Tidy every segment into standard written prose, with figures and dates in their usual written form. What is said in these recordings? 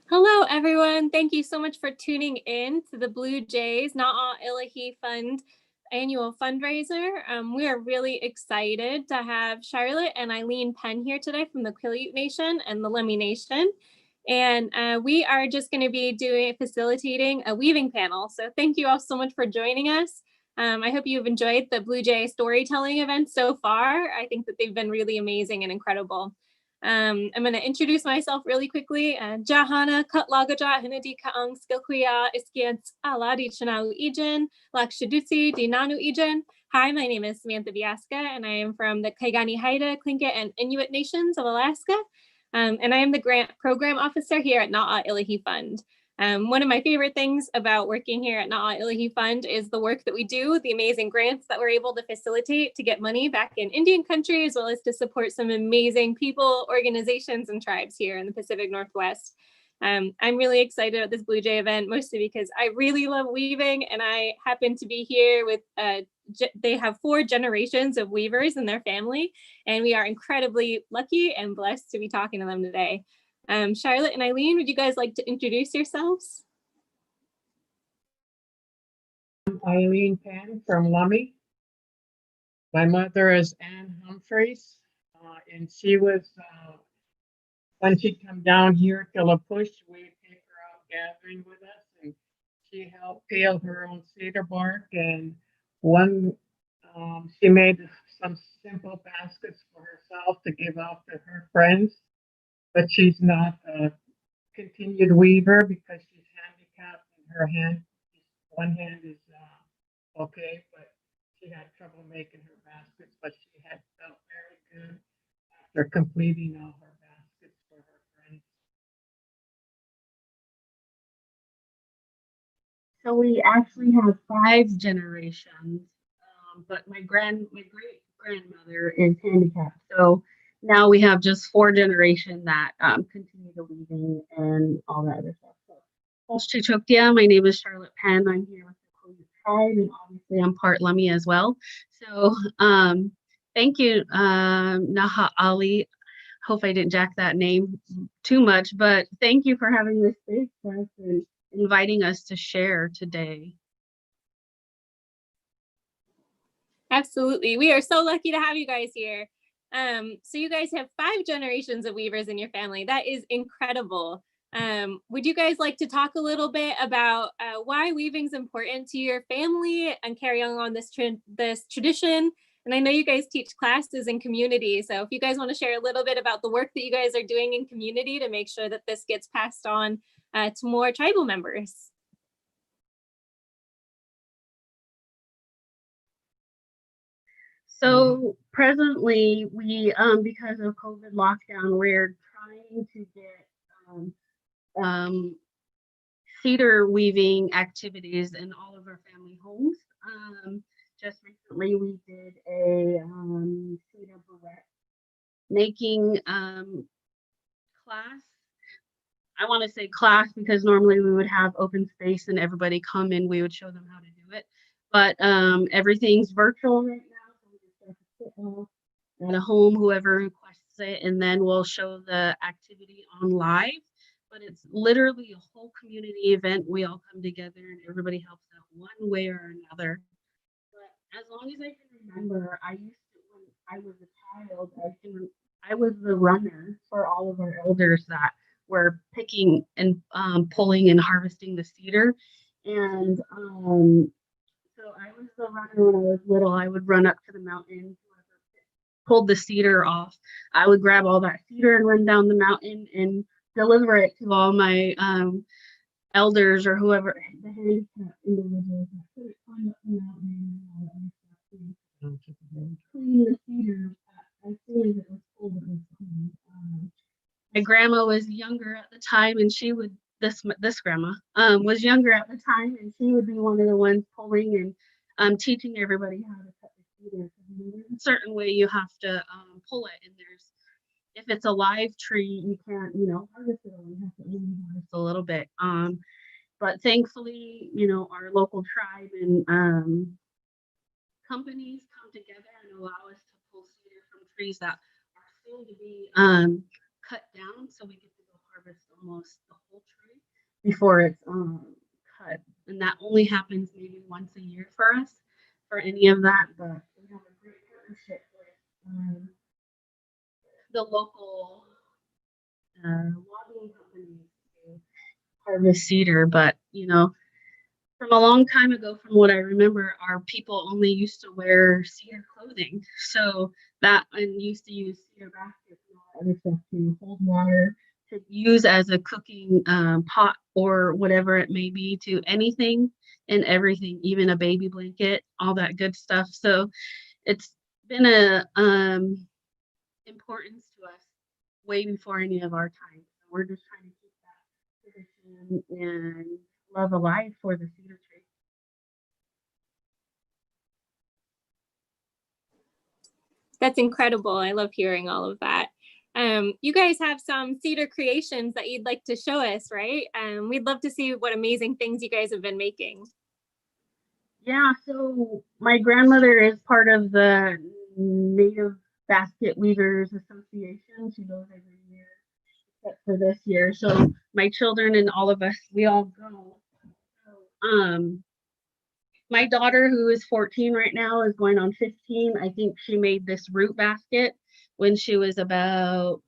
Hello, everyone. Thank you so much for tuning in to the Blue Jays Na'a'ilihi Fund annual fundraiser. We are really excited to have Charlotte and Eileen Penn here today from the Quileute Nation and the Lummi Nation. And we are just going to be facilitating a weaving panel. So thank you all so much for joining us. I hope you've enjoyed the Blue Jay storytelling events so far. I think that they've been really amazing and incredible. I'm going to introduce myself really quickly. Jahana Kutlagaja Hinadi Kaang Skilkuya Iskians Aladi Chanau Ijen, Lakshadusi Dinanu Ijen. Hi, my name is Samantha Biasca, and I am from the Kaigani Haida, Tlingit, and Inupiat Nations of Alaska. And I am the grant program officer here at Na'a'ilihi Fund. One of my favorite things about working here at Na'a'ilihi Fund is the work that we do, the amazing grants that we're able to facilitate to get money back in Indian country, as well as to support some amazing people, organizations, and tribes here in the Pacific Northwest. I'm really excited about this Blue Jay event, mostly because I really love weaving, and I happen to be here with, they have 4 generations of weavers in their family, and we are incredibly lucky and blessed to be talking to them today. Charlotte and Eileen, would you guys like to introduce yourselves? I'm Eileen Penn from Lummi. My mother is Ann Humphreys, and she was, when she'd come down here to La Push, we'd take her out gathering with us, and she helped peel her own cedar bark, and she made some simple baskets for herself to give out to her friends, but she's not a continued weaver because she's handicapped in her hand. One hand is okay, but she had trouble making her baskets, but she had felt very good after completing all her baskets for her friends. So we actually have 5 generations, but my great grandmother is handicapped. So now we have just 4 generations that continue the weaving and all that other stuff. So, my name is Charlotte Penn. I'm here with the Quileute Tribe, and obviously I'm part Lummi as well. So thank you, Naha Ali. Hope I didn't jack that name too much, but thank you for having this space for us and inviting us to share today. Absolutely. We are so lucky to have you guys here. So you guys have 5 generations of weavers in your family. That is incredible. Would you guys like to talk a little bit about why weaving is important to your family and carry on this tradition? And I know you guys teach classes in community. So if you guys want to share a little bit about the work that you guys are doing in community to make sure that this gets passed on to more tribal members. So presently, we because of COVID lockdown, we're trying to get cedar weaving activities in all of our family homes. Just recently, we did a cedar barrette making class. I want to say class because normally we would have open space and everybody come in, we would show them how to do it. But everything's virtual right now, so we just have to sit at a home, whoever requests it, and then we'll show the activity on live. But it's literally a whole community event. We all come together and everybody helps out one way or another. But as long as I can remember, I used to, when I was a child, I was the runner for all of our elders that were picking and pulling and harvesting the cedar. And so I was the runner when I was little. I would run up to the mountain, pulled the cedar off. I would grab all that cedar and run down the mountain and deliver it to all my elders or whoever, the handicapped individuals that put it on the mountain and all that stuff. Clean the cedar as soon as it was pulled. It was clean. My grandma was younger at the time, and she would this grandma was younger at the time, and she would be one of the ones pulling and teaching everybody how to cut the cedar. There's a certain way you have to pull it, and if it's a live tree, you can't, harvest it all. You have to only harvest a little bit. But thankfully, our local tribe and companies come together and allow us to pull cedar from trees that are soon to be cut down, so we get to go harvest harvest almost the whole tree before it's cut. And that only happens maybe once a year for us for any of that. But we have a great partnership with the local logging companies to harvest cedar. But, you know, from a long time ago, from what I remember, our people only used to wear cedar clothing. So that, and used to use cedar baskets and all that other stuff to hold water, to use as a cooking pot or whatever it may be, to anything and everything, even a baby blanket, all that good stuff. So it's been a importance to us way before any of our time. So we're just trying to keep that tradition and love alive for the cedar tree. That's incredible. I love hearing all of that. You guys have some cedar creations that you'd like to show us, right? We'd love to see what amazing things you guys have been making. Yeah, so my grandmother is part of the Native Basket Weavers Association. She goes every year, except for this year. So my children and all of us, we all go. My daughter, who is 14 right now, is going on 15. I think she made this root basket when she was about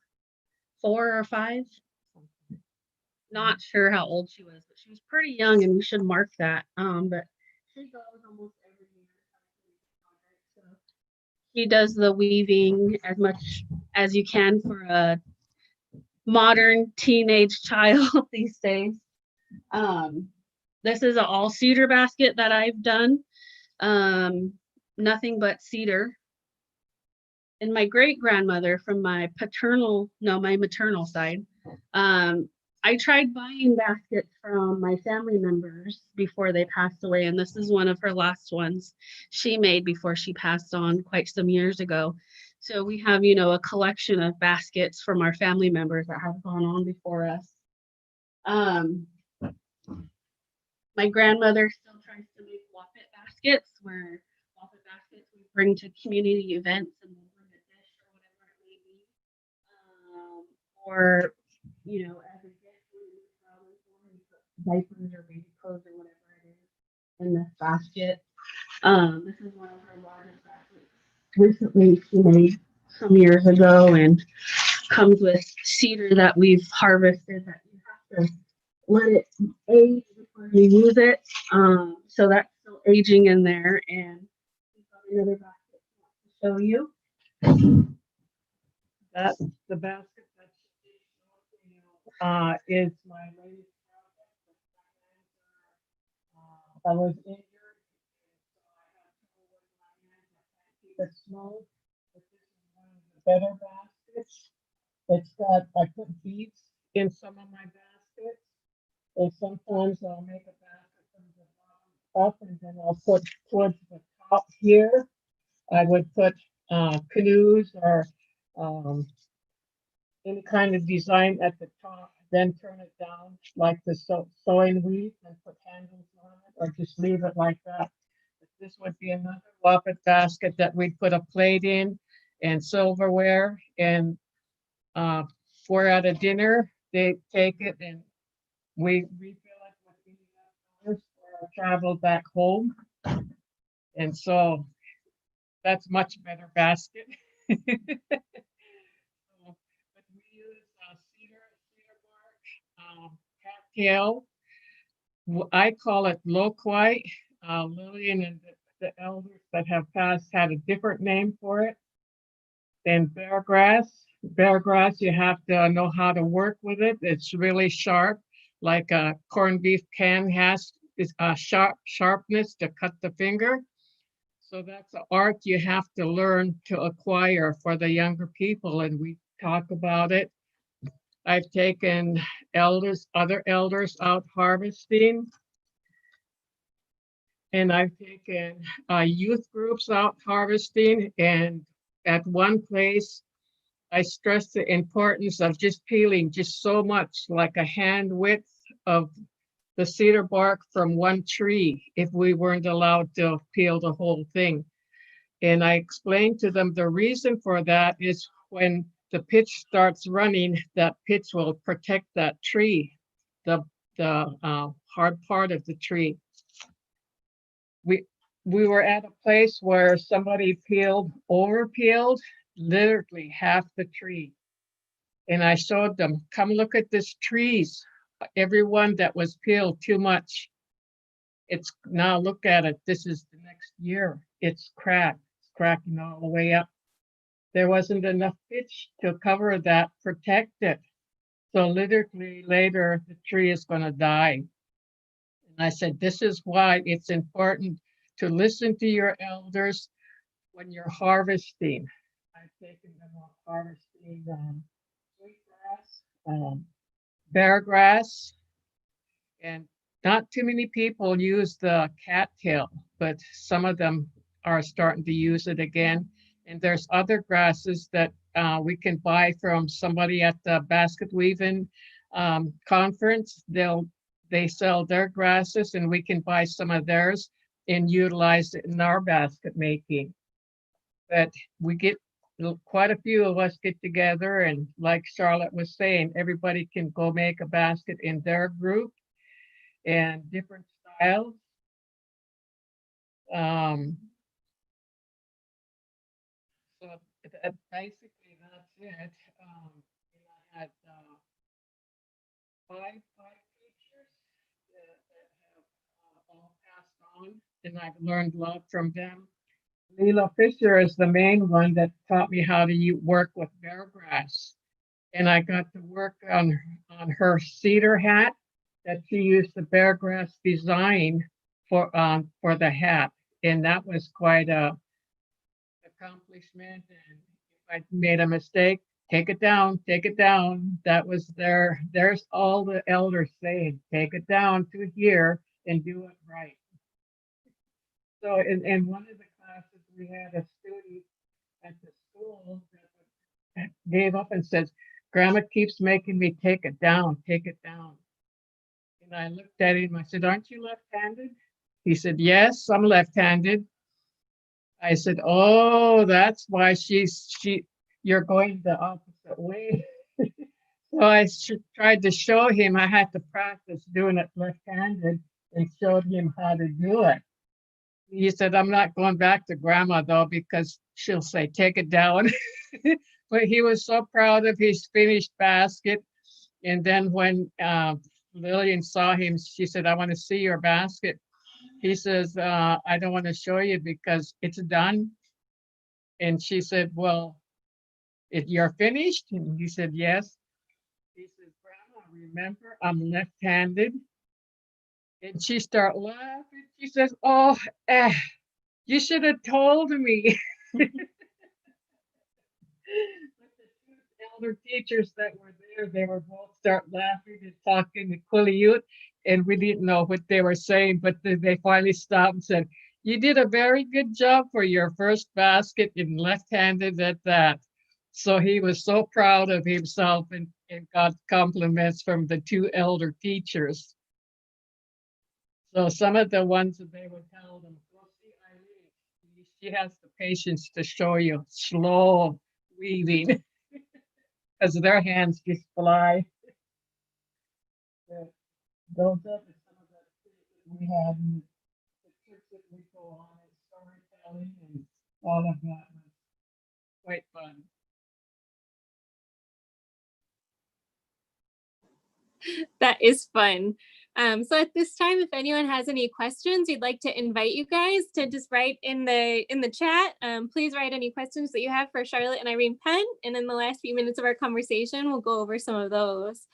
4 or 5. Not sure how old she was, but she was pretty young, and we should mark that. But she goes almost every year. So she does the weaving as much as you can for a modern teenage child these days. This is an all cedar basket that I've done. Nothing but cedar. And my great grandmother from my maternal side, I tried buying baskets from my family members before they passed away. And this is one of her last ones she made before she passed on quite some years ago. So we have, you know, a collection of baskets from our family members that have gone on before us. My grandmother still tries to make wappet baskets, where wappet baskets we bring to community events and we'll bring a dish or whatever it may be. Or, you know, as a gift, we put diapers or baby clothes or whatever it is in this basket. This is one of her largest baskets. Recently, she made some years ago, and comes with cedar that we've harvested that you have to let it age before you use it. So that's still aging in there. And we've got another basket to show you. That's the basket that is my latest project. I was injured, so I had trouble with my hands. I can't keep it smooth. But this is one of the better baskets. It's got, I put beads in some of my baskets. And sometimes I'll make a basket from the bottom up, and then I'll put towards the top here. I would put canoes or any kind of design at the top, then turn it down like the sewing weave and put handles on it, or just leave it like that. But this would be another wappet basket that we'd put a plate in and silverware, and for at a dinner, they take it and we refill it with any leftovers for our travel back home. And so that's much better basket. But we use cedar bark, cattail. I call it loquite. Lillian and the elders that have passed had a different name for it. Then bear grass. Bear grass, you have to know how to work with it. It's really sharp, like a corned beef can has is a sharpness to cut the finger. So that's an art you have to learn to acquire for the younger people, and we talk about it. I've taken other elders out harvesting, and I've taken youth groups out harvesting. And at one place, I stress the importance of just peeling just so much, like a hand width of the cedar bark from one tree, if we weren't allowed to peel the whole thing. And I explained to them the reason for that is when the pitch starts running, that pitch will protect that tree, the hard part of the tree. We were at a place where somebody over peeled literally half the tree. And I showed them, come look at this trees. Everyone that was peeled too much. It's now look at it. This is the next year. It's cracked. It's cracking all the way up. There wasn't enough pitch to cover that, protect it. So literally later the tree is going to die. And I said, this is why it's important to listen to your elders when you're harvesting. I've taken them off harvesting sweetgrass, bear grass, and not too many people use the cattail, but some of them are starting to use it again. And there's other grasses that we can buy from somebody at the basket weaving conference. They sell their grasses, and we can buy some of theirs and utilize it in our basket making. But we get quite a few of us get together, and like Charlotte was saying, everybody can go make a basket in their group and different styles. So basically that's it. I had five teachers that have all passed on, and I've learned a lot from them. Leela Fisher is the main one that taught me how to work with bear grass. And I got to work on her cedar hat that she used the bear grass design for the hat. And that was quite a accomplishment. And if I made a mistake, take it down, take it down. That was there's all the elders saying, take it down to here and do it right. So in one of the classes, we had a student at the school that gave up and says, Grandma keeps making me take it down, take it down. And I looked at him, I said, aren't you left-handed? He said, yes, I'm left-handed. I said, oh, that's why you're going the opposite way. So I tried to show him I had to practice doing it left-handed and showed him how to do it. He said, I'm not going back to Grandma though, because she'll say, take it down. But he was so proud of his finished basket. And then when Lillian saw him, she said, I want to see your basket. He says, I don't want to show you because it's done. And she said, well, you're finished? And he said, yes. He says, Grandma, remember, I'm left-handed. And she started laughing. She says, oh, you should have told me. But the two elder teachers that were there, they were both start laughing and talking to Quileute, and we didn't know what they were saying, but they finally stopped and said, you did a very good job for your first basket in left-handed at that. So he was so proud of himself and got compliments from the two elder teachers. So some of the ones that they would tell them, go see Eileen. She has the patience to show you slow weaving because their hands just fly. Those are some of the we have in the trips that we go on and storytelling and all of that was quite fun. That is fun. So at this time, if anyone has any questions, we'd like to invite you guys to just write in the chat. Please write any questions that you have for Charlotte and Eileen Penn. And in the last few minutes of our conversation, we'll go over some of those.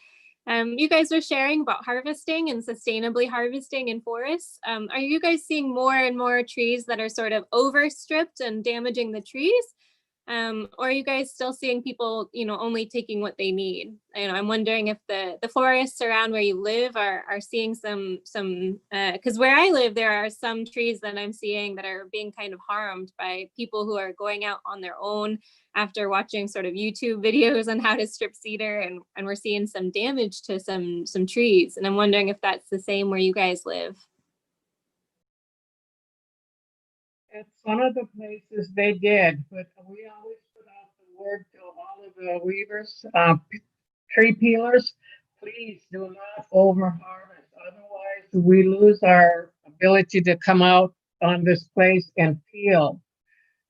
You guys are sharing about harvesting and sustainably harvesting in forests. Are you guys seeing more and more trees that are sort of overstripped and damaging the trees? Or are you guys still seeing people, only taking what they need? I'm wondering if the forests around where you live are seeing some, because where I live, there are some trees that I'm seeing that are being kind of harmed by people who are going out on their own after watching sort of YouTube videos on how to strip cedar, and we're seeing some damage to some trees. And I'm wondering if that's the same where you guys live. At some of the places they did, but we always put out the word to all of weavers, tree peelers, please do not over harvest. Otherwise, we lose our ability to come out on this place and peel.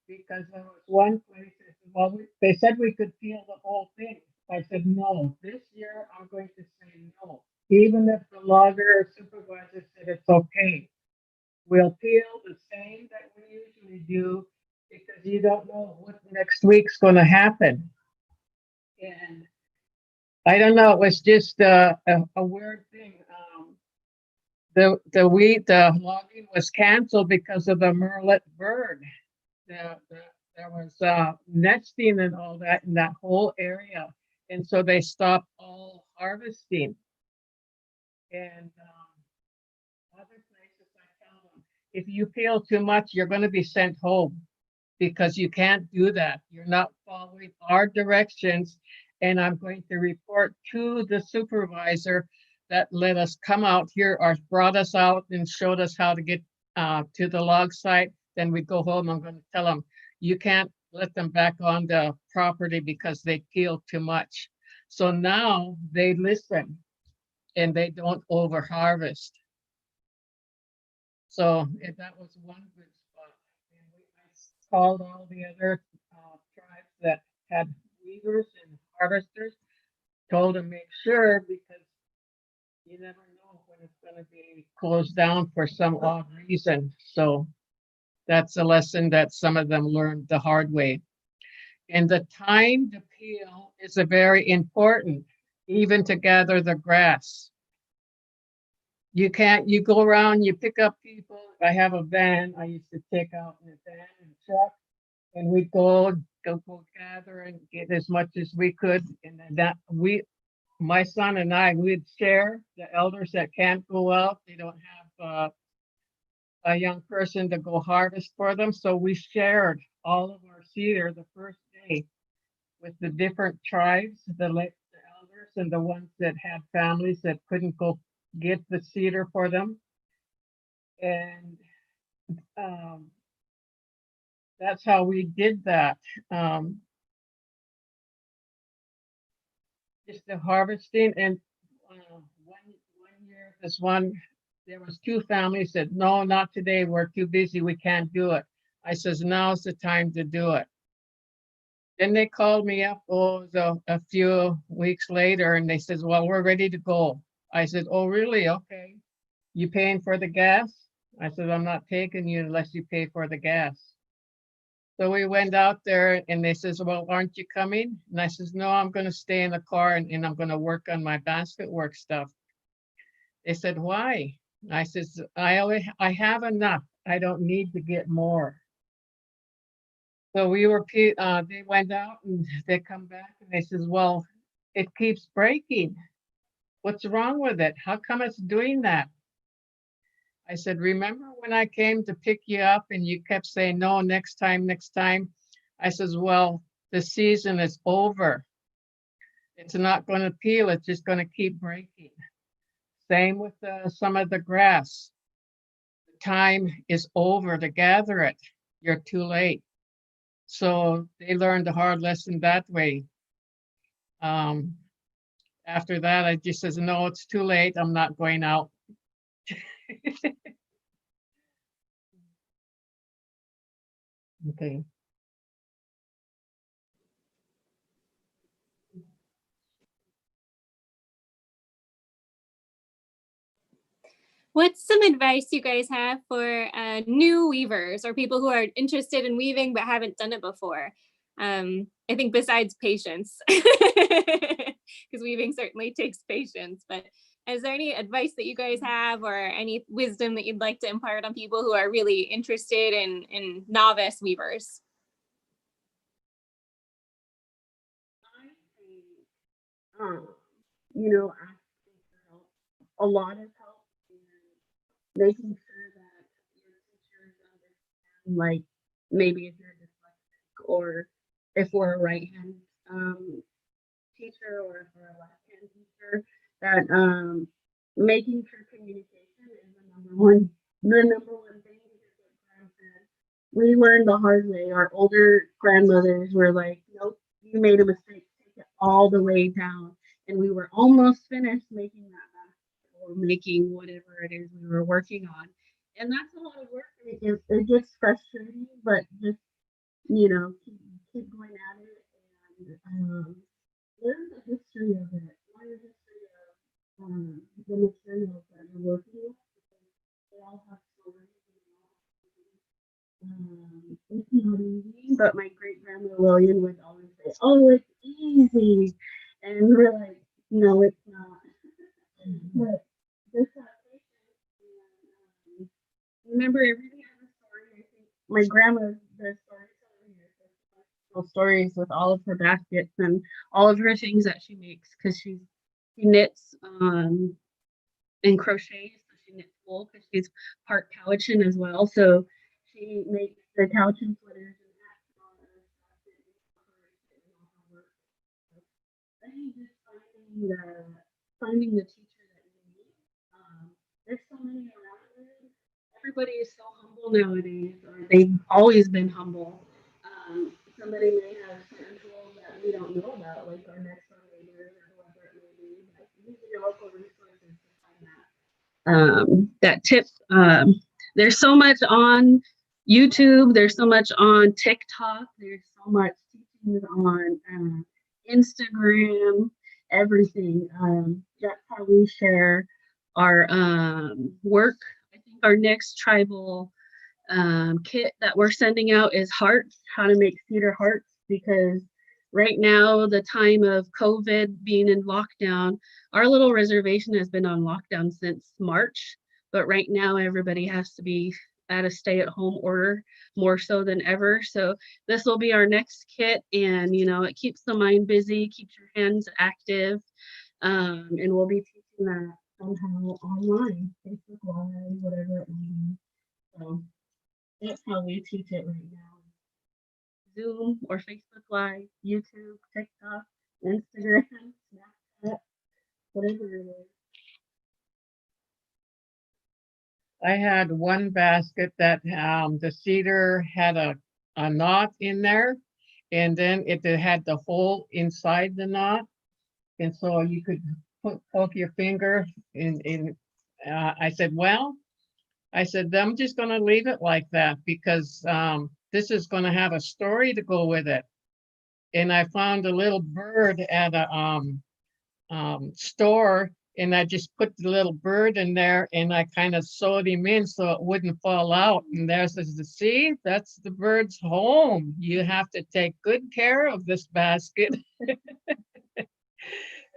Because there was one place that said, well, they said we could peel the whole thing. I said, no, this year I'm going to say no. Even if the logger or supervisor said it's okay, we'll peel the same that we usually do because you don't know what next week's going to happen. And I don't know, it was just a weird thing. The logging was canceled because of the murrelet bird. There was nesting and all that in that whole area, and so they stopped all harvesting. And other places, I tell them, if you peel too much, you're going to be sent home because you can't do that. You're not following our directions, and I'm going to report to the supervisor that let us come out here or brought us out and showed us how to get to the log site. Then we go home. I'm going to tell them, you can't let them back on the property because they peel too much. So now they listen and they don't over harvest. So that was one good spot. And I called all the other tribes that had weavers and harvesters, told them make sure because you never know when it's going to be closed down for some odd reason. So that's a lesson that some of them learned the hard way. And the time to peel is a very important, even to gather the grass. You go around, you pick up people. I have a van I used to take out in a van and truck, and we'd go gather and get as much as we could. And then my son and I, we'd share. The elders that can't go out, they don't have a young person to go harvest for them. So we shared all of our cedar the first day with the different tribes, the elders and the ones that had families that couldn't go get the cedar for them. And that's how we did that. Just the harvesting. And one year, there was two families said, no, not today. We're too busy. We can't do it. I says, now's the time to do it. Then they called me up a few weeks later and they says, well, we're ready to go. I said, oh, really? Okay. You paying for the gas? I said, I'm not taking you unless you pay for the gas. So we went out there and they says, well, aren't you coming? And I says, no, I'm going to stay in the car and I'm going to work on my basket work stuff. They said, why? I says, I have enough. I don't need to get more. So they went out and they come back and they says, well, it keeps breaking. What's wrong with it? How come it's doing that? I said, remember when I came to pick you up and you kept saying, no, next time, next time? I says, well, the season is over. It's not going to peel. It's just going to keep breaking. Same with some of the grass. The time is over to gather it. You're too late. So they learned a hard lesson that way. After that, I just says, no, it's too late. I'm not going out. Okay. What's some advice you guys have for new weavers or people who are interested in weaving but haven't done it before? I think besides patience, because weaving certainly takes patience, but is there any advice that you guys have or any wisdom that you'd like to impart on people who are really interested in novice weavers? I think, asking for help, a lot of help, and making sure that your teachers understand, like maybe if you're dyslexic or if we're a right hand teacher or if we're a left hand teacher, that making sure communication is the number one thing. Because like Graham said, we learned the hard way. Our older grandmothers were like, nope, you made a mistake, take all the way down. And we were almost finished making that basket or making whatever it is we were working on. And that's a lot of work. It gets frustrating, but just, keep going at it. And learn the history of it. Learn the history of the materials that you're working with. They all have stories. It's not easy, but my great grandma Lillian would always say, "Oh, it's easy," and we're like, "No, it's not." But just have patience. And, remember, everything has a story. I think my grandma's the storyteller here. So stories with all of her baskets and all of her things that she makes because she knits and crochets. So she knits wool because she's part Cowichan as well. So she makes the Cowichan sweaters and hats and all that other stuff. And incorporates it in all her work. So I think just finding the teacher that you need. There's so many around here. Everybody is so humble nowadays, or they've always been humble. Somebody may have certain tools that we don't know about, like our next door neighbors or whoever it may be. But using your local resources to find that tip. There's so much on YouTube. There's so much on TikTok. There's so much teaching on Instagram. Everything. That's how we share our work. I think our next tribal kit that we're sending out is hearts, how to make cedar hearts, because right now, the time of COVID being in lockdown, our little reservation has been on lockdown since March, but right now everybody has to be at a stay-at-home order more so than ever. So this will be our next kit, and it keeps the mind busy, keeps your hands active, and we'll be teaching that somehow online, Facebook Live, whatever it may be. So that's how we teach it right now. Zoom or Facebook Live, YouTube, TikTok, Instagram, Snapchat, whatever it is. I had one basket that the cedar had a knot in there, and then it had the hole inside the knot, and so you could poke your finger in. I said, well, I'm just going to leave it like that because this is going to have a story to go with it. And I found a little bird at a store, and I just put the little bird in there, and I kind of sewed him in so it wouldn't fall out. And there's the see, that's the bird's home. You have to take good care of this basket.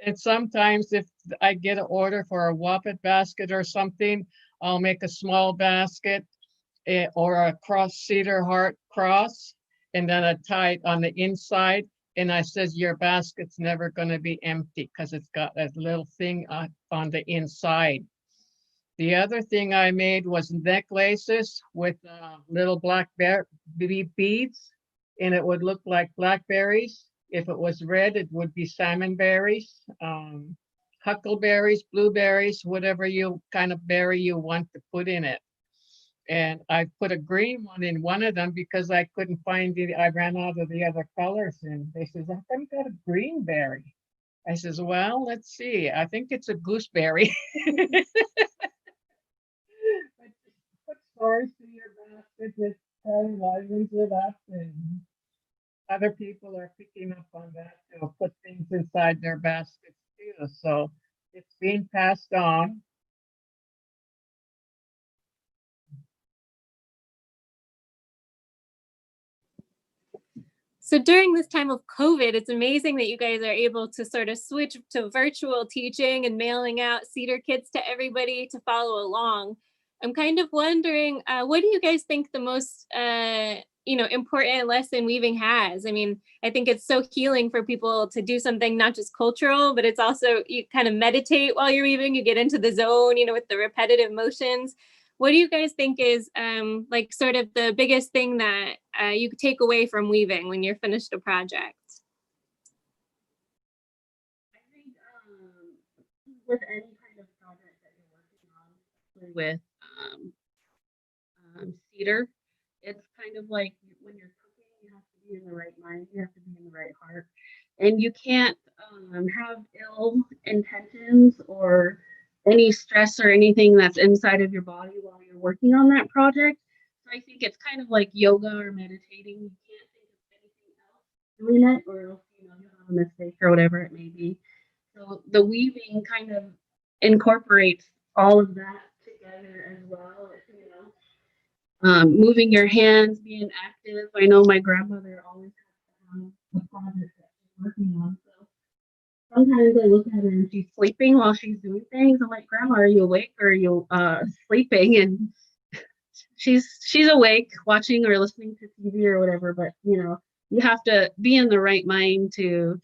And sometimes if I get an order for a wappet basket or something, I'll make a small basket or a cedar heart cross, and then I tie it on the inside. And I says, your basket's never going to be empty because it's got that little thing on the inside. The other thing I made was necklaces with little black beads, and it would look like blackberries. If it was red, it would be salmon berries, huckleberries, blueberries, whatever you kind of berry you want to put in it. And I put a green one in one of them because I couldn't find it. I ran out of the other colors, and they says, how come you got a green berry? I says, well, let's see. I think it's a gooseberry. Put stars to your basket, just livens it up, and other people are picking up on that. They'll put things inside their baskets too. So it's being passed on. So during this time of COVID, it's amazing that you guys are able to sort of switch to virtual teaching and mailing out cedar kits to everybody to follow along. I'm kind of wondering, what do you guys think the most, important lesson weaving has? I mean, I think it's so healing for people to do something not just cultural, but it's also, you kind of meditate while you're weaving, you get into the zone, with the repetitive motions. What do you guys think is like sort of the biggest thing that you could take away from weaving when you're finished a project? I think with any kind of project that you're working on, especially with cedar, it's kind of like when you're cooking, you have to be be in the right mind, you have to be in the right heart, and you can't have ill intentions or any stress or anything that's inside of your body while you're working on that project. So I think it's kind of like yoga or meditating. You can't think of anything else doing it, or else you'll have a mistake or whatever it may be. So the weaving kind of incorporates all of that together as well. Moving your hands, being active. I know my grandmother always has to have a project that she's working on. So sometimes I look at her and she's sleeping while she's doing things. I'm like, Grandma, are you awake or are you sleeping? And she's awake, watching or listening to TV or whatever. But you have to be in the right mind to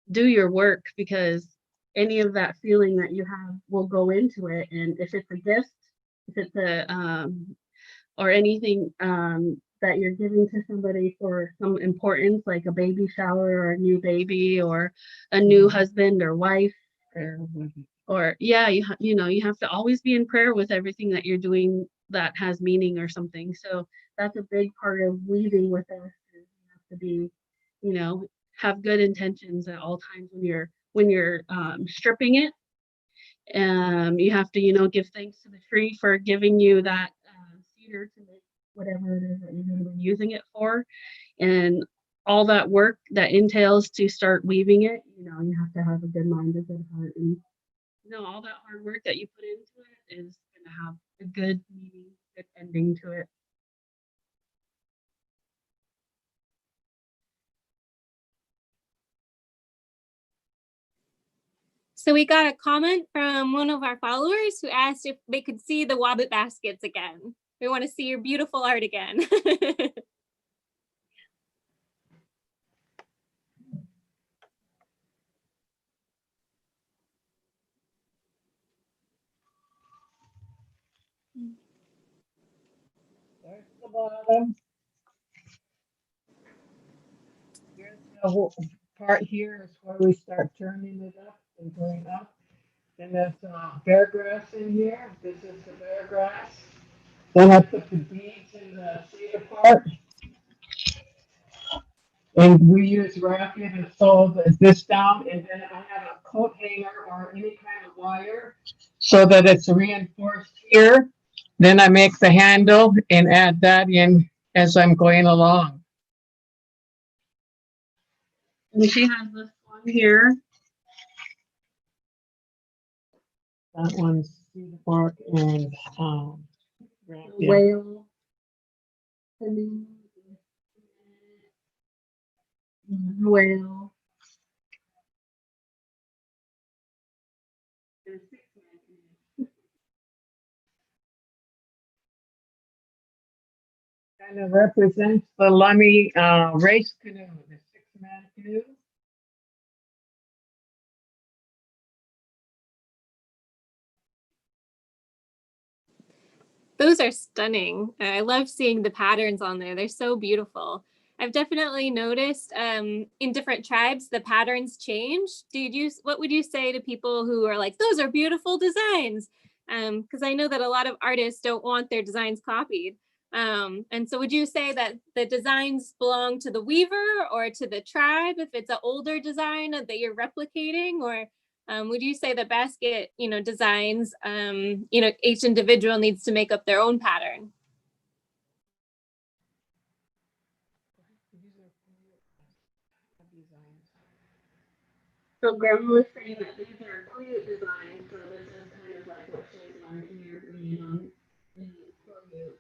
do your work, because any of that feeling that you have will go into it. And if it's a gift, if it's a or anything that you're giving to somebody for some importance, like a baby shower or a new baby or a new husband or wife, or yeah, you have to always be in prayer with everything that you're doing that has meaning or something. So that's a big part of weaving with us. Is you have to be, have good intentions at all times when you're stripping it. You have to, give thanks to the tree for giving you that cedar to make whatever it is that you're going to be using it for, and all that work that entails to start weaving it. You have to have a good mind, a good heart, and all that hard work that you put into it is going to have a good meaning, good ending to it. So we got a comment from one of our followers who asked if they could see the wabbit baskets again. We want to see your beautiful art again. There's the bottom. Here's the whole part here is where we start turning it up and going up. Then there's bear grass in here. This is the bear grass. Then I put the beads in the cedar part. And we use racket and sew this down. And then I have a coat hanger or any kind of wire so that it's reinforced here. Then I make the handle and add that in as I'm going along. And she has this one here. That one's cedar bark and whale. Whale. Kind of represents the Lummi race canoe, the 6-man canoe. Those are stunning. I love seeing the patterns on there. They're so beautiful. I've definitely noticed in different tribes, the patterns change. What would you say to people who are like, those are beautiful designs? Because I know that a lot of artists don't want their designs copied. And so would you say that the designs belong to the weaver or to the tribe if it's an older design that you're replicating? Or would you say the basket, designs, each individual needs to make up their own pattern? So Grandma was saying that these are Quileute designs, so this is kind of like what she's learning here in Quileute.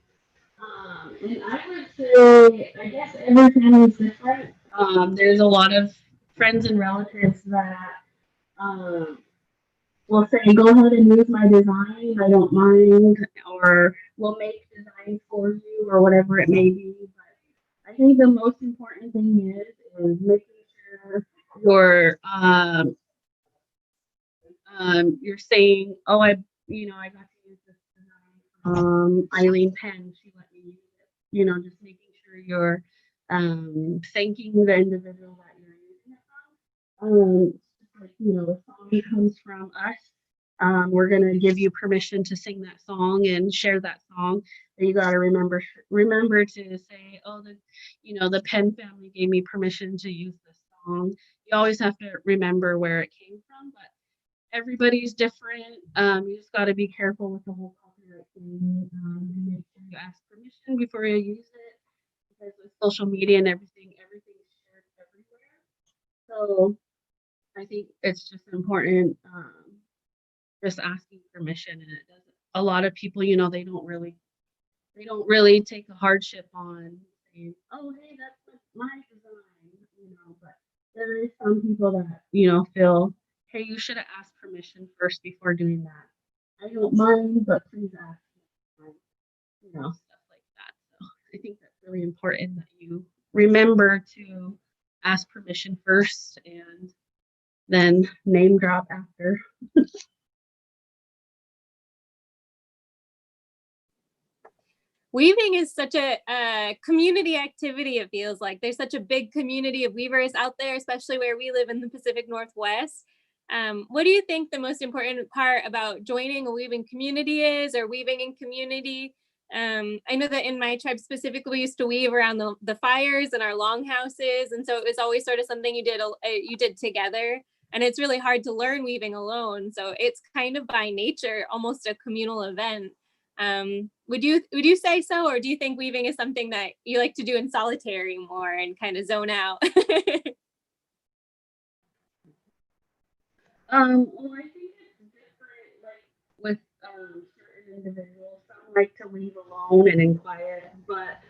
And I would say, I guess every family is different. There's a lot of friends and relatives that will say, go ahead and use my design, I don't mind, or we'll make designs for you, or whatever it may be. But I think the most important thing is making sure you're saying, oh, I got to use this design. Eileen Penn, she let me use it. Just making sure you're thanking the individual that you're using it from. Like, the song comes from us. we're going to give you permission to sing that song and share that song. And you got to remember to say, oh, the Penn family gave me permission to use this song. You always have to remember where it came from, but everybody's different. You just got to be careful with the whole copyright thing. And make sure you ask permission before you use it, because with social media and everything is shared everywhere. So I think it's just important, just asking permission. And it doesn't. A lot of people, they don't really take a hardship on saying, "Oh, hey, that's my design," But there is some people that feel, "Hey, you should have asked permission first before doing that. I don't mind, but please ask." Stuff like that. So I think that's really important that you remember to ask permission first and then name drop after. Weaving is such a community activity, it feels like. There's such a big community of weavers out there, especially where we live in the Pacific Northwest. What do you think the most important part about joining a weaving community is, or weaving in community? I know that in my tribe specifically, we used to weave around the fires in our longhouses. And so it was always sort of something you did together. And it's really hard to learn weaving alone. So it's kind of by nature, almost a communal event. Would you say so, or do you think weaving is something that you like to do in solitary more and kind of zone out? Well, I think it's different, like with certain individuals. Some like to weave alone and in quiet, but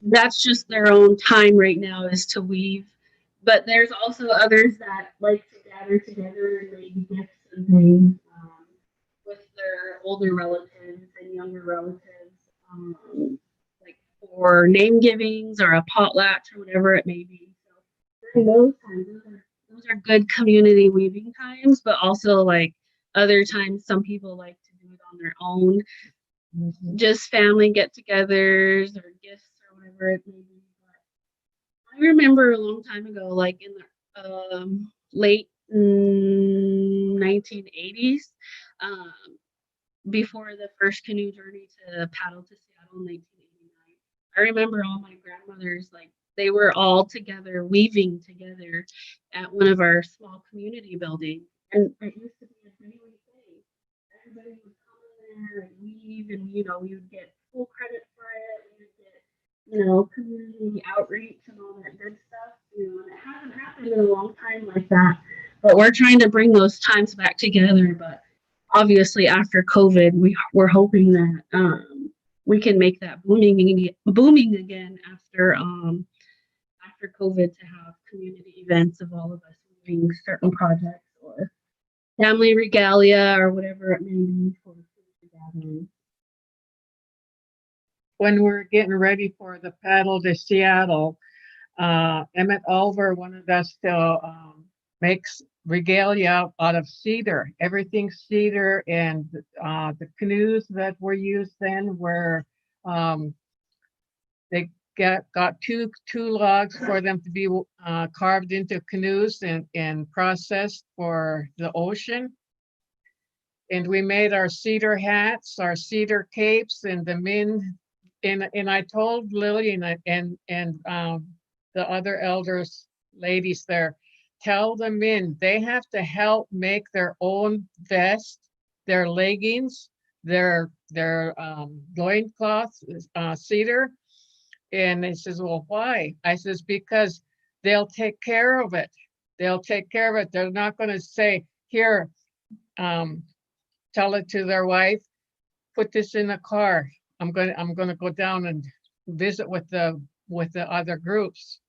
that's just their own time right now is to weave. But there's also others that like to gather together and make gifts and things with their older relatives and younger relatives, like for name givings or a potlatch or whatever it may be. So during those times, those are good community weaving times, but also like other times, some people like to do it on their own, just family get-togethers or gifts or whatever it may be. But I remember a long time ago, like in the late 1980s, before the first canoe journey to paddle to Seattle in 1989. I remember all my grandmothers, like they were all together, weaving together at one of our small community buildings. And it used to be a daily thing. Everybody would come in there and weave, and we would get full credit for it. We would get, community outreach and all that good stuff. And it hasn't happened in a long time like that. But we're trying to bring those times back together. But obviously, after COVID, we're hoping that we can make that booming again after COVID, to have community events of all of us doing certain projects or family regalia or whatever it may be for gatherings. When we're getting ready for the paddle to Seattle, Emmett Oliver wanted us to makes regalia out of cedar. Everything's cedar, and the canoes that were used then were they got two logs for them to be carved into canoes and processed for the ocean. And we made our cedar hats, our cedar capes, and the men. And I told Lily and the other elders, ladies there, tell the men they have to help make their own vest, their leggings, their loincloths, cedar. And they says, well, why? I says, because they'll take care of it. They'll take care of it. They're not going to say, here, tell it to their wife, put this in the car. I'm going to go down and visit with the other groups.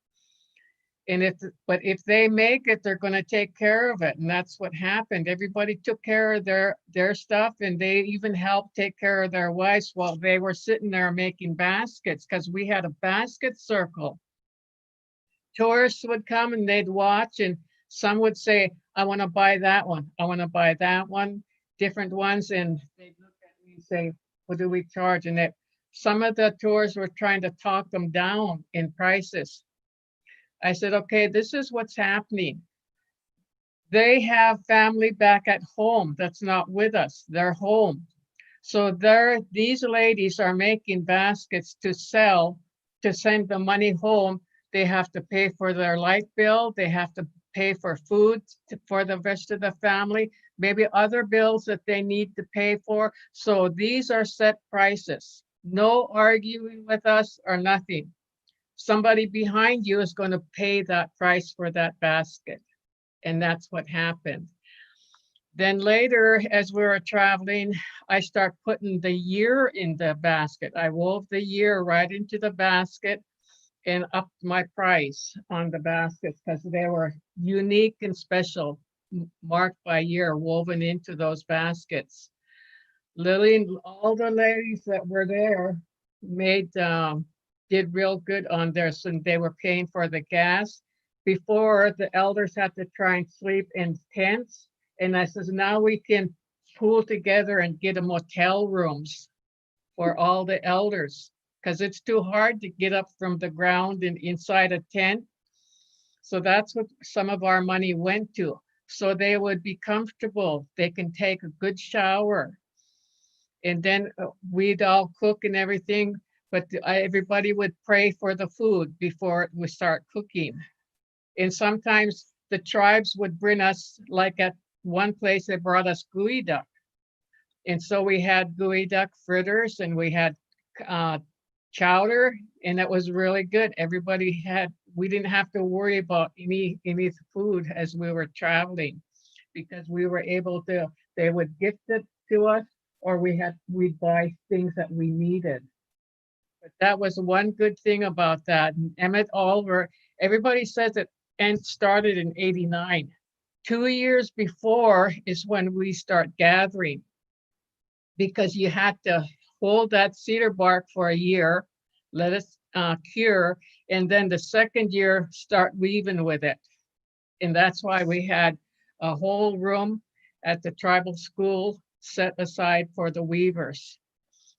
And if they make it, they're going to take care of it. And that's what happened. Everybody took care of their stuff, and they even helped take care of their wives while they were sitting there making baskets, because we had a basket circle. Tourists would come and they'd watch, and some would say, I want to buy that one. I want to buy that one, different ones. And they'd look at me and say, what do we charge? And some of the tours were trying to talk them down in prices. I said, okay, this is what's happening. They have family back at home that's not with us. They're home. So these ladies are making baskets to sell, to send the money home. They have to pay for their light bill. They have to pay for food for the rest of the family, maybe other bills that they need to pay for. So these are set prices. No arguing with us or nothing. Somebody behind you is going to pay that price for that basket. And that's what happened. Then later, as we were traveling, I start putting the year in the basket. I wove the year right into the basket and upped my price on the baskets because they were unique and special, marked by year, woven into those baskets. Lily and all the ladies that were there did real good on this, and they were paying for the gas. Before, the elders had to try and sleep in tents. And I says, now we can pool together and get a motel rooms for all the elders because it's too hard to get up from the ground and inside a tent. So that's what some of our money went to. So they would be comfortable. They can take a good shower. And then we'd all cook and everything, but everybody would pray for the food before we start cooking. And sometimes the tribes would bring us, like at one place, they brought us gooey duck. And so we had gooey duck fritters and we had chowder, and it was really good. We didn't have to worry about any food as we were traveling because we were able to, they would gift it to us or we'd buy things that we needed. But that was one good thing about that. And Emmett Oliver, everybody says it and started in 89. 2 years before is when we start gathering because you had to hold that cedar bark for a year, let it cure, and then the second year start weaving with it. And that's why we had a whole room at the tribal school set aside for the weavers.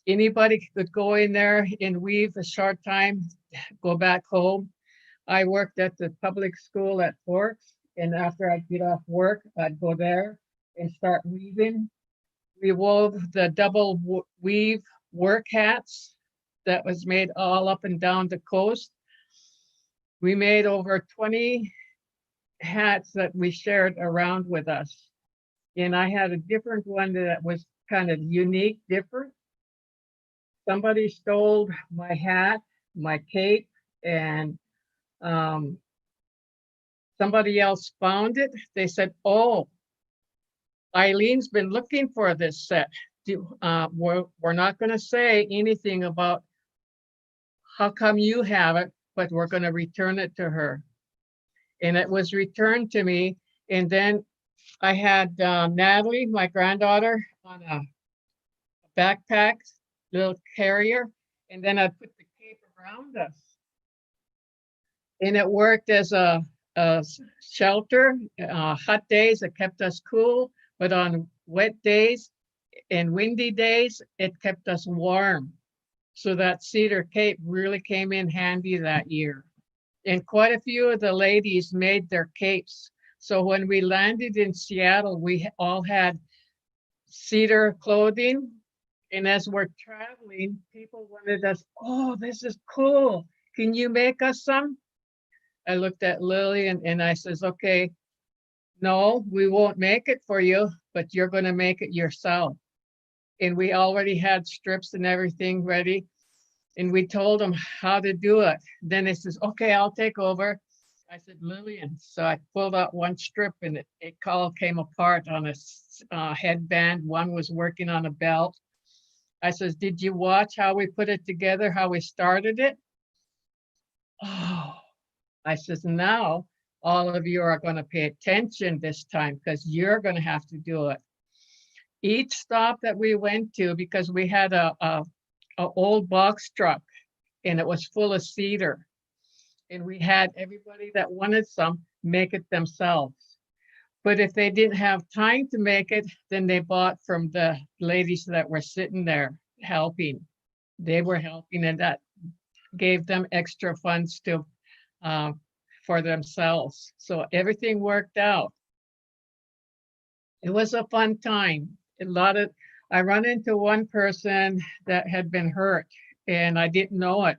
Anybody could go in there and weave a short time, go back home. I worked at the public school at Forks. And after I'd get off work, I'd go there and start weaving. We wove the double weave work hats that was made all up and down the coast. We made over 20 hats that we shared around with us. And I had a different one that was kind of unique, different. Somebody stole my hat, my cape, and somebody else found it. They said, oh, Eileen's been looking for this set. We're not going to say anything about how come you have it, but we're going to return it to her. And it was returned to me. And then I had Natalie, my granddaughter, on a backpack, little carrier. And then I put the cape around us. And it worked as a shelter. Hot days, it kept us cool, but on wet days and windy days, it kept us warm. So that cedar cape really came in handy that year. And quite a few of the ladies made their capes. So when we landed in Seattle, we all had cedar clothing. And as we're traveling, people wanted us, oh, this is cool. Can you make us some? I looked at Lily and I says, okay, no, we won't make it for you, but you're going to make it yourself. And we already had strips and everything ready. And we told them how to do it. Then they says, okay, I'll take over. I said, Lillian. So I pulled out one strip and it all came apart on a headband. One was working on a belt. I says, did you watch how we put it together, how we started it? Oh, I says, now all of you are going to pay attention this time because you're going to have to do it. Each stop that we went to, because we had a old box truck and it was full of cedar. And we had everybody that wanted some make it themselves. But if they didn't have time to make it, then they bought from the ladies that were sitting there helping. They were helping and that gave them extra funds to for themselves. So everything worked out. It was a fun time. I run into one person that had been hurt and I didn't know it,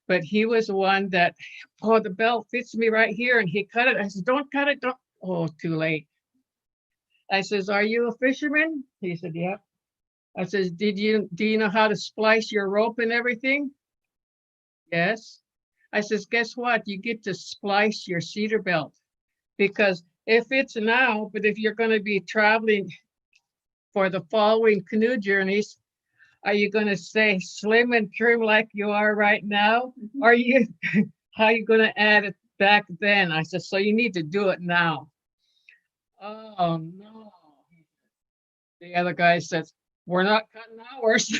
but he was the one that, oh, the belt fits me right here. And he cut it. I said, don't cut it. Don't. Oh, too late. I says, are you a fisherman? He said, yeah. I says, do you know how to splice your rope and everything? Yes. I says, guess what? You get to splice your cedar belt because if it's now, but if you're going to be traveling for the following canoe journeys, are you going to stay slim and trim like you are right now? Are you, how are you going to add it back then? I said, so you need to do it now. Oh, no. The other guy says, we're not cutting ours.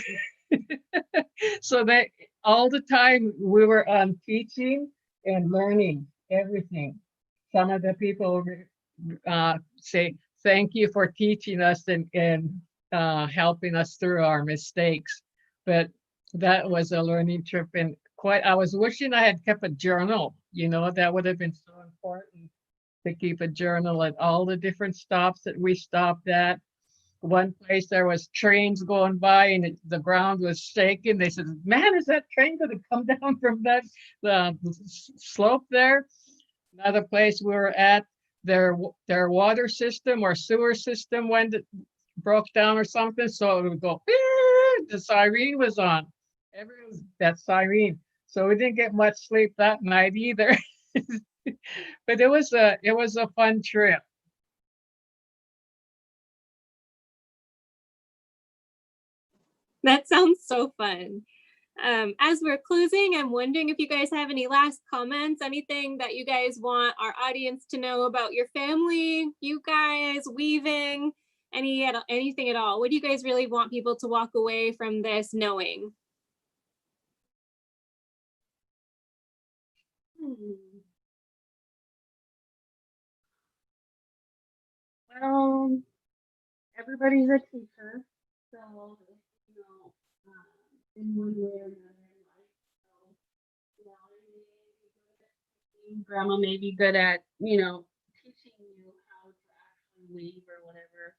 So that all the time we were teaching and learning everything. Some of the people say, thank you for teaching us and helping us through our mistakes. But that was a learning trip and I was wishing I had kept a journal, that would have been so important to keep a journal at all the different stops that we stopped at. One place there was trains going by and the ground was shaking. They said, man, is that train going to come down from that slope there? Another place we were at, their water system or sewer system broke down or something. So it would go, the siren was on. Everyone, that siren. So we didn't get much sleep that night either. But it was a fun trip. That sounds so fun. As we're closing, I'm wondering if you guys have any last comments, anything that you guys want our audience to know about your family, you guys, weaving, anything at all. What do you guys really want people to walk away from this knowing? Well, everybody's a teacher, so in one way or another in life. So, grandma may be good at, teaching you how to actually weave or whatever.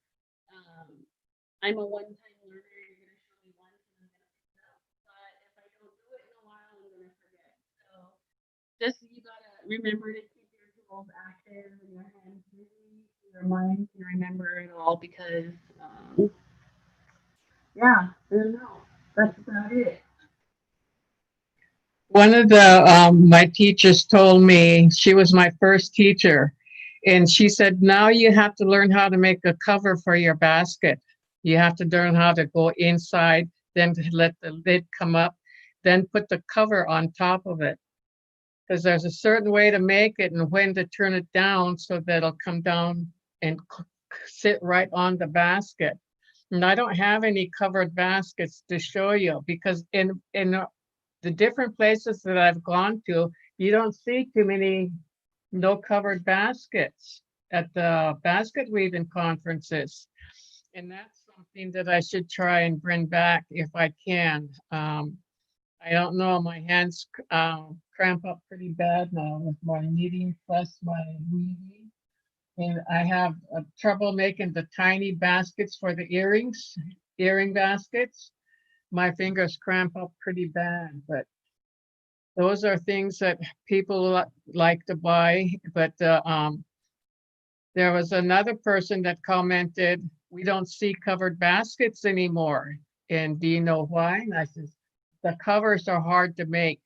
I'm a one-time learner. You're gonna show me once and I'm gonna pick it up. But if I don't do it in a while, I'm gonna forget. So just you gotta remember to keep your tools active and your hands busy, your mind can remember it all because yeah, I don't know. That's about it. One of my teachers told me, she was my first teacher, and she said, now you have to learn how to make a cover for your basket. You have to learn how to go inside, then let the lid come up, then put the cover on top of it. Because there's a certain way to make it and when to turn it down so that it'll come down and sit right on the basket. And I don't have any covered baskets to show you because in the different places that I've gone to, you don't see too many no covered baskets at the basket weaving conferences. And that's something that I should try and bring back if I can. I don't know, my hands cramp up pretty bad now with my knitting plus my weaving. And I have trouble making the tiny baskets for the earring baskets. My fingers cramp up pretty bad, but those are things that people like to buy. But there was another person that commented, we don't see covered baskets anymore. And do you know why? And I said, the covers are hard to make.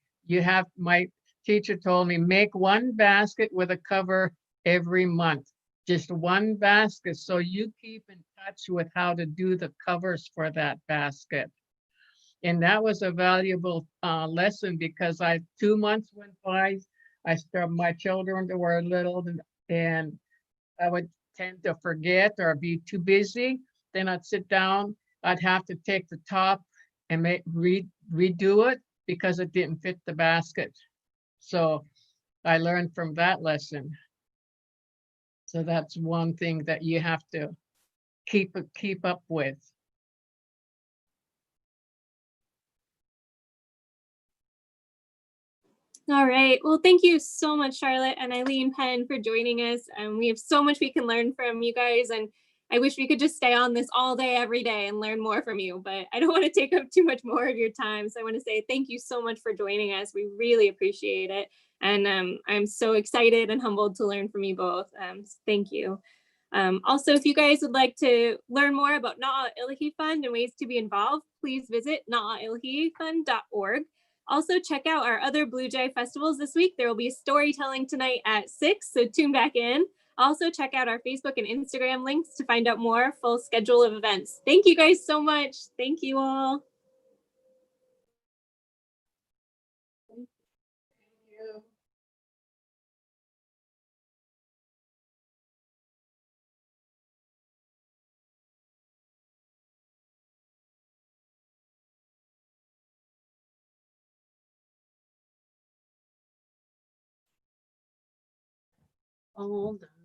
My teacher told me, make one basket with a cover every month, just one basket. So you keep in touch with how to do the covers for that basket. And that was a valuable lesson because 2 months went by. My children were little and I would tend to forget or be too busy. Then I'd sit down, I'd have to take the top and redo it because it didn't fit the basket. So I learned from that lesson. So that's one thing that you have to keep up with. All right. Well, thank you so much, Charlotte and Eileen Penn, for joining us. We have so much we can learn from you guys, and I wish we could just stay on this all day, every day and learn more from you, but I don't want to take up too much more of your time. So I want to say thank you so much for joining us. We really appreciate it. And I'm so excited and humbled to learn from you both. Thank you. Also, if you guys would like to learn more about Na'a'ilhi Fund and ways to be involved, please visit na'a'ilhifund.org. Also, check out our other Blue Jay festivals this week. There will be storytelling tonight at 6, so tune back in. Also, check out our Facebook and Instagram links to find out more full schedule of events. Thank you guys so much. Thank you all. Thank you. All done.